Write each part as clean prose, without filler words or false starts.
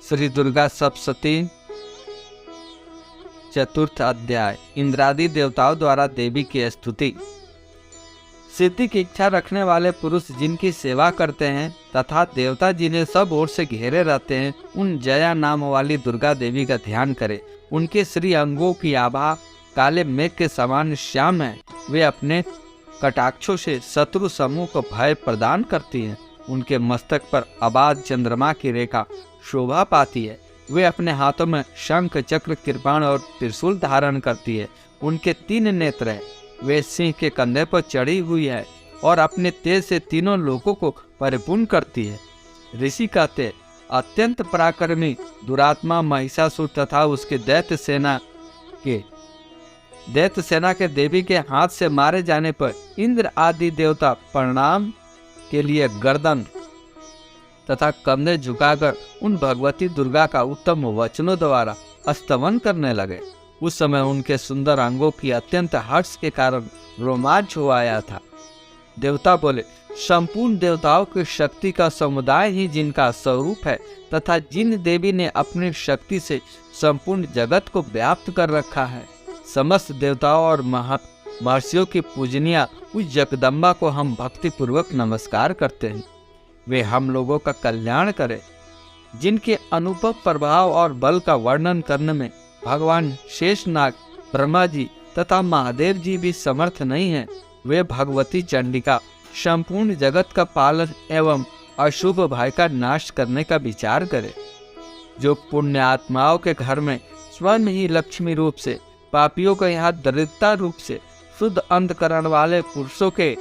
श्री दुर्गा सप्तशती चतुर्थ अध्याय। इंद्रादि देवताओं द्वारा देवी की स्तुति। सिद्धि की इच्छा रखने वाले पुरुष जिनकी सेवा करते हैं तथा देवता जिन्हें सब ओर से घेरे रहते हैं, उन जया नाम वाली दुर्गा देवी का ध्यान करें। उनके श्री अंगों की आभा काले मेघ के समान श्याम है। वे अपने कटाक्षों से शत्रु समूह को भय प्रदान करती हैं। उनके मस्तक पर आबाद चंद्रमा की रेखा शोभा पाती है। वे अपने हाथों में शंख, चक्र, कृपाण और त्रिशूल धारण करती है। उनके 3 नेत्र हैं। वे सिंह के कंधे पर चढ़ी हुई है और अपने तेज से तीनों लोगों को परिपूर्ण करती है। ऋषि कहते, अत्यंत पराक्रमी दुरात्मा महिषासुर तथा उसके दैत्य सेना के देवी के हाथ से मारे जाने पर इंद्र आदि देवता प्रणाम के लिए गर्दन तथा कंधे झुकाकर उन भगवती दुर्गा का उत्तम वचनों द्वारा स्तवन करने लगे। उस समय उनके सुंदर अंगों की अत्यंत हर्ष के कारण रोमांच हो आया था। देवता बोले, संपूर्ण देवताओं की शक्ति का समुदाय ही जिनका स्वरूप है तथा जिन देवी ने अपनी शक्ति से संपूर्ण जगत को व्याप्त कर रखा है, समस्त देवताओं और महर्षियों की पूजनीय उस जगदम्बा को हम भक्ति पूर्वक नमस्कार करते हैं। वे हम लोगों का कल्याण करें। जिनके अनुभव, प्रभाव और बल का वर्णन करने में भगवान शेषनाग, ब्रह्मा जी तथा महादेव जी भी समर्थ नहीं हैं, वे भगवती चंडिका संपूर्ण जगत का पालन एवं अशुभ भय का नाश करने का विचार करें। जो पुण्य आत्माओं के घर में स्वयं ही लक्ष्मी रूप से, पापियों को यहाँ दरिद्रता रूप से, शुद्ध अंतकरण वाले पुरुषों के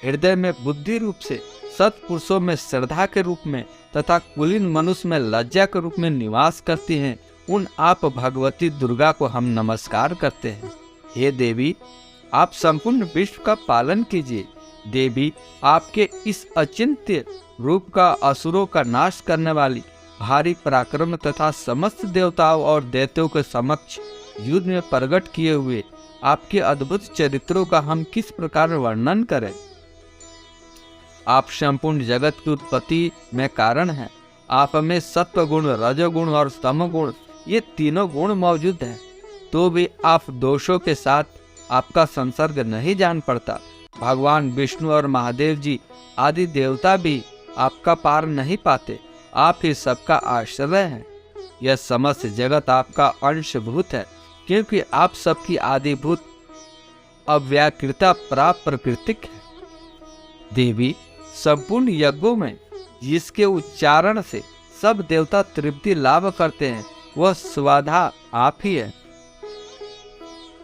हृदय में बुद्धि रूप से, सत्पुरुषों में श्रद्धा के रूप में तथा कुलीन मनुष्य में लज्जा के रूप में निवास करती हैं, उन आप भगवती दुर्गा को हम नमस्कार करते हैं। हे देवी, आप संपूर्ण विश्व का पालन कीजिए। देवी, आपके इस अचिंत्य रूप का असुरों का नाश करने वाली भारी पराक्रम तथा समस्त देवताओं और दैत्यों के समक्ष युद्ध में प्रकट किए हुए आपके अद्भुत चरित्रों का हम किस प्रकार वर्णन करें। आप संपूर्ण जगत की उत्पत्ति में कारण हैं। आप में सत्व गुण, रजोगुण और तमोगुण ये तीनों गुण मौजूद हैं, तो भी आप दोषों के साथ आपका संसर्ग नहीं जान पड़ता। भगवान विष्णु और महादेव जी आदि देवता भी आपका पार नहीं पाते। आप ही सबका आश्रय हैं। यह समस्त जगत आपका अंशभूत है, क्योंकि आप सबकी आदिभूत अव्याकृता प्राप्त प्रकृतिक है। देवी, संपूर्ण यज्ञों में जिसके उच्चारण से सब देवता तृप्ति लाभ करते हैं, वह स्वाधा आप ही है।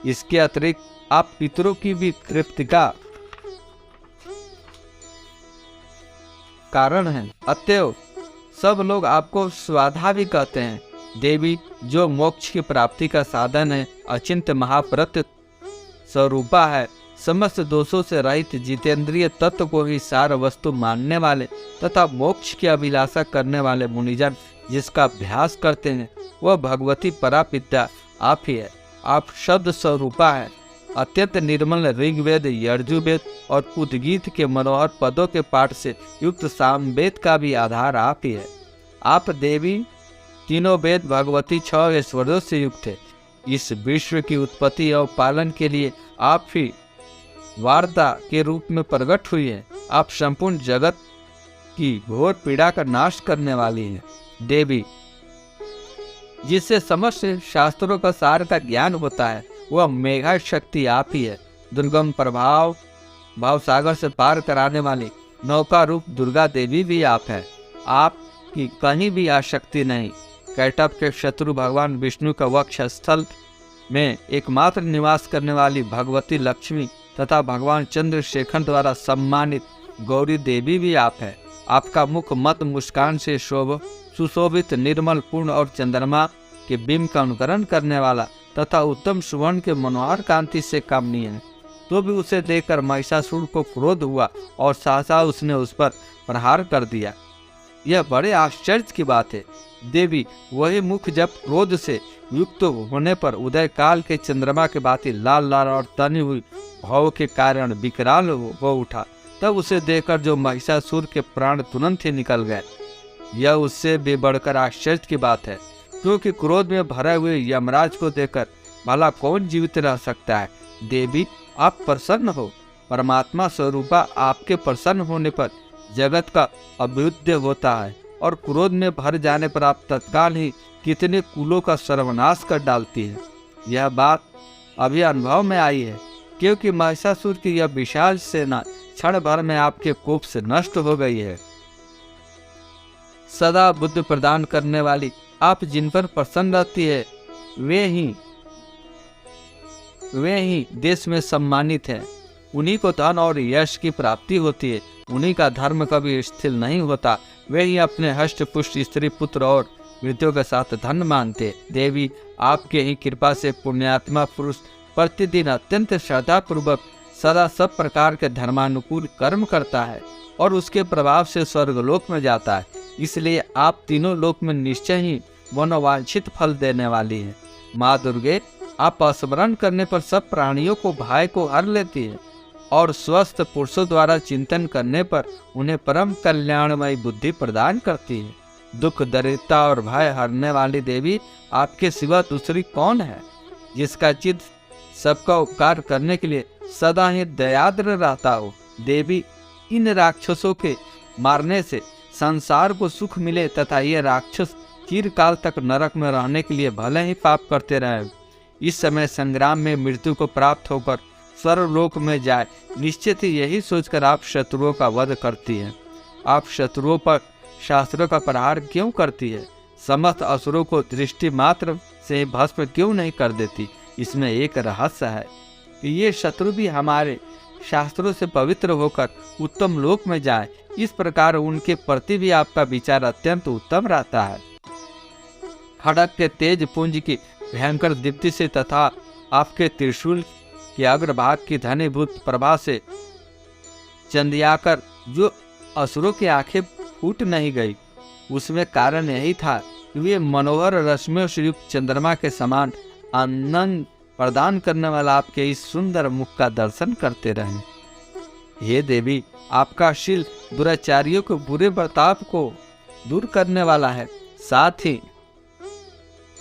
इसके अतिरिक्त आप पितरों की भी तृप्ति का कारण हैं। अतएव सब लोग आपको स्वाधा भी कहते हैं। देवी, जो मोक्ष की प्राप्ति का साधन है, अचिंत्य महाव्रत स्वरूपा है, समस्त दोषों से रहित जितेंद्रिय तत्व को ही सार वस्तु मानने वाले तथा मोक्ष की अभिलाषा करने वाले मुनिजन जिसका अभ्यास करते हैं, वह भगवती पराविद्या आप ही है। आप शब्द स्वरूपा है। अत्यंत निर्मल ऋग्वेद, यजुर्वेद और उद्गीत के मनोहर पदों के पाठ से युक्त सामवेद का भी आधार आप ही है। आप देवी, तीनों वेद भगवती 6 ऐश्वर्यों से युक्त है। इस विश्व की उत्पत्ति और पालन के लिए आप ही वार्ता के रूप में प्रकट हुई है। आप संपूर्ण जगत की घोर पीड़ा का नाश करने वाली हैं। देवी, जिससे समस्त शास्त्रों का सार का ज्ञान होता है, वह मेघा शक्ति आप ही है। दुर्गम प्रभाव भाव सागर से पार कराने वाली नौका रूप दुर्गा देवी भी आप है। आपकी कहीं भी आसक्ति नहीं। कैटभ के शत्रु भगवान विष्णु का वक्ष स्थल में एकमात्र निवास करने वाली भगवती लक्ष्मी तथा भगवान चंद्रशेखर द्वारा सम्मानित गौरी देवी भी आप है। आपका मुख मत मुस्कान से सुशोभित, निर्मल, पूर्ण और चंद्रमा के बिंब का अनुकरण करने वाला तथा उत्तम सुवर्ण के मनोहर कांति से कामनीय है। तो भी उसे देखकर महिषासुर को क्रोध हुआ और सहसा उसने उस पर प्रहार कर दिया। यह बड़े आश्चर्य की बात है। देवी, वही मुख जब क्रोध से युक्त होने पर उदय काल के चंद्रमा के भांति लाल लाल और तनी हुई भाव के कारण विकराल हो उठा, तब उसे देखकर जो महिषासुर के प्राण तुरंत ही निकल गए। यह उससे भी बढ़कर आश्चर्य की बात है, क्योंकि क्रोध में भरे हुए यमराज को देखकर भला कौन जीवित रह सकता है। देवी, आप प्रसन्न हो। परमात्मा स्वरूपा आपके प्रसन्न होने पर जगत का अभ्युदय होता है, और क्रोध में भर जाने पर आप तत्काल ही कितने कुलों का सर्वनाश कर डालती है। यह बात अभी अनुभव में आई है, क्योंकि महिषासुर की यह विशाल सेना क्षण भर में आपके कोप से नष्ट हो गई है। सदा बुद्धि प्रदान करने वाली आप जिन पर प्रसन्न रहती है, वे ही देश में सम्मानित हैं। उन्हीं को धन और यश की प्राप्ति होती है। उन्हीं का धर्म कभी स्थिर नहीं होता। वे ही अपने हष्ट पुष्ट स्त्री पुत्र और मृत्यु के साथ धन मानते। देवी, आपके ही कृपा से पुण्यात्मा पुरुष प्रतिदिन अत्यंत श्रद्धा पूर्वक सदा सब प्रकार के धर्मानुकूल कर्म करता है और उसके प्रभाव से स्वर्गलोक में जाता है। इसलिए आप तीनों लोक में निश्चय ही मनोवांछित फल देने वाली है। माँ दुर्गे, आप स्मरण करने पर सब प्राणियों को भय को हर लेती है और स्वस्थ पुरुषों द्वारा चिंतन करने पर उन्हें परम कल्याणमयी बुद्धि प्रदान करती है। दुख, दरिद्रता और भय हरने वाली देवी, आपके सिवा दूसरी कौन है जिसका चित्त सबका उपकार करने के लिए सदा ही दयाद्र रहता हो। देवी, इन राक्षसों के मारने से संसार को सुख मिले तथा ये राक्षस चिरकाल तक नरक में रहने के लिए भले ही पाप करते रहे। इस समय संग्राम में मृत्यु को प्राप्त होकर स्वर्गलोक में जाए, निश्चित ही यही सोचकर आप शत्रुओं का वध करती है। आप शत्रुओं पर शास्त्रों का प्रहार क्यों करती है? समस्त असुरों को दृष्टि मात्र से भस्म क्यों नहीं कर देती? इसमें एक रहस्य है कि ये शत्रु भी हमारे शास्त्रों से पवित्र होकर उत्तम लोक में जाए। इस प्रकार उनके प्रति भी आपका विचार अत्यंत उत्तम रहता है। खड़ग के तेज पुंज की भयंकर दीप्ति से तथा आपके त्रिशूल के अग्रभाग की धनीभूत प्रभा से चंदियाकर जो असुरों की आंखें फूट नहीं गई, उसमें कारण यही था कि वे मनोहर रश्मियों से युक्त चंद्रमा के समान आनंद प्रदान करने वाला आपके इस सुंदर मुख का दर्शन करते रहे। हे देवी, आपका शील दुराचारियों के बुरे बर्ताव को दूर करने वाला है। साथ ही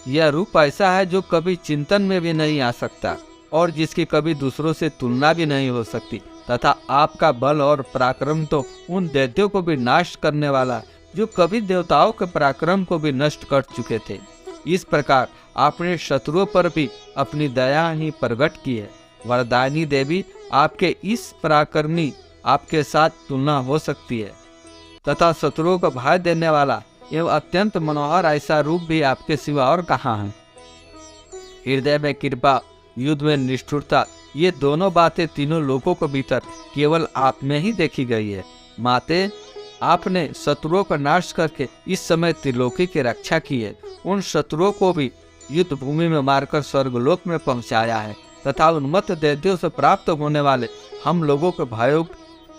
यह रूप ऐसा है जो कभी चिंतन में भी नहीं आ सकता और जिसकी कभी दूसरों से तुलना भी नहीं हो सकती, तथा आपका बल और पराक्रम तो उन दैत्यों को भी नाश करने वाला जो कभी देवताओं के पराक्रम को भी नष्ट कर चुके थे। इस प्रकार आपने शत्रुओं पर भी अपनी दया ही प्रकट की है। वरदायिनी देवी, आपके इस पराक्रमी आपके साथ तुलना हो सकती है तथा शत्रुओं को भय देने वाला एवं अत्यंत मनोहर ऐसा रूप भी आपके सिवा और कहाँ है? हृदय में कृपा, युद्ध में निष्ठुरता, ये दोनों बातें तीनों लोगों के भीतर केवल आप में ही देखी गई है। माते, आपने शत्रुओं का नाश करके इस समय त्रिलोकी की रक्षा की है। उन शत्रुओं को भी युद्ध भूमि में मारकर स्वर्गलोक में पहुंचाया है तथा उन्मत्त दैत्यों से प्राप्त होने वाले हम लोगों के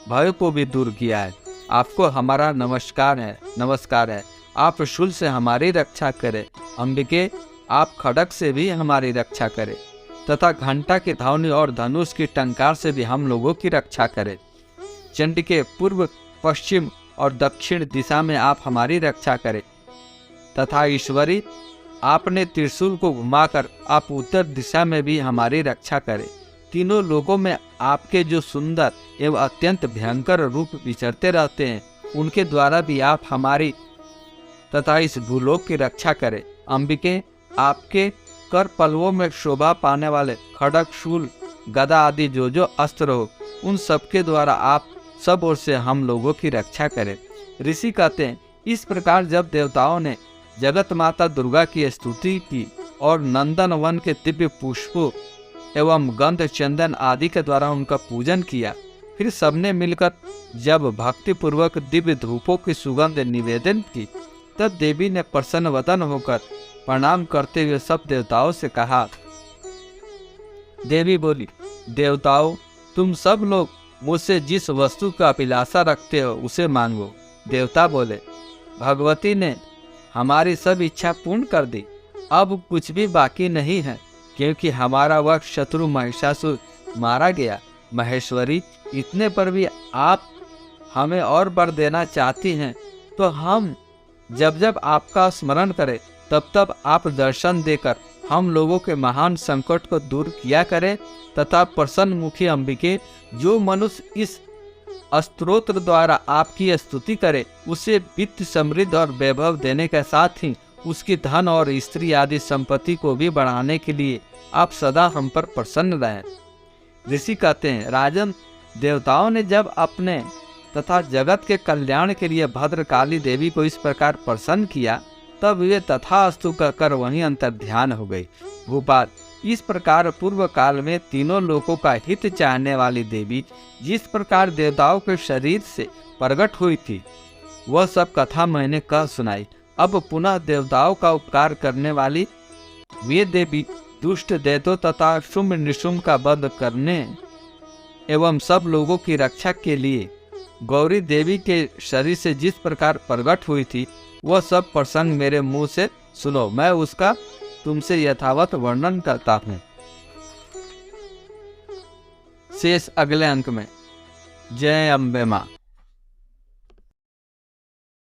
भय को भी दूर किया है। आपको हमारा नमस्कार है। आप शूल से हमारी रक्षा करें। अंबिके, आप खड़ग से भी हमारी रक्षा करें तथा घंटा की ध्वनि और धनुष की टंकार से भी हम लोगों की रक्षा करें। चंडिके, पूर्व, पश्चिम और दक्षिण दिशा में आप हमारी रक्षा करें तथा ईश्वरी, आपने त्रिशूल को घुमाकर आप उत्तर दिशा में भी हमारी रक्षा करें। तीनों लोगों में आपके जो सुंदर एवं अत्यंत भयंकर रूप विचरते रहते हैं, उनके द्वारा भी आप हमारी तथा इस भूलोक की रक्षा करें। अंबिके, आपके कर पलवों में शोभा पाने वाले खड़ग, शूल, गदा आदि जो अस्त्र हो, उन सबके द्वारा आप सब ओर से हम लोगों की रक्षा करें। ऋषि कहते हैं, इस प्रकार जब देवताओं ने जगत माता दुर्गा की स्तुति की और नंदन वन के दिव्य पुष्पों एवं गंध, चंदन आदि के द्वारा उनका पूजन किया, फिर सबने मिलकर जब भक्ति पूर्वक दिव्य धूपों की सुगंध निवेदन की, तब देवी ने प्रसन्न वदन होकर प्रणाम करते हुए सब देवताओं से कहा। देवी बोली, देवताओं, तुम सब लोग मुझसे जिस वस्तु का अभिलाषा रखते हो उसे मांगो। देवता बोले, भगवती ने हमारी सब इच्छा पूर्ण कर दी। अब कुछ भी बाकी नहीं है, क्योंकि हमारा वह शत्रु महिषासुर मारा गया। महेश्वरी, इतने पर भी आप हमें और वर देना चाहती हैं तो हम जब जब आपका स्मरण करें तब तब आप दर्शन देकर हम लोगों के महान संकट को दूर किया करें तथा प्रसन्न मुखी अंबिके, जो मनुष्य इस स्तोत्र द्वारा आपकी स्तुति करे उसे वित्त समृद्ध और वैभव देने के साथ ही उसकी धन और स्त्री आदि संपत्ति को भी बढ़ाने के लिए आप सदा हम पर प्रसन्न रहें। ऋषि कहते हैं, राजन, देवताओं ने जब अपने तथा जगत के कल्याण के लिए भद्रकाली देवी को इस प्रकार प्रसन्न किया तब वे तथास्तु कहकर वहीं अंतर्ध्यान हो गई। भूपाल, इस प्रकार पूर्व काल में तीनों लोकों का हित चाहने वाली देवी जिस प्रकार देवताओं के शरीर से प्रकट हुई थी वह सब कथा मैंने कह सुनाई। अब पुनः देवताओं का उपकार करने वाली वे देवी दुष्ट दैत्यों तथा शुंभ निशुंभ का वध करने एवं सब लोगों की रक्षा के लिए गौरी देवी के शरीर से जिस प्रकार प्रकट हुई थी वह सब प्रसंग मेरे मुंह से सुनो, मैं उसका तुमसे यथावत वर्णन करता हूँ। शेष अगले अंक में। जय अम्बे माँ।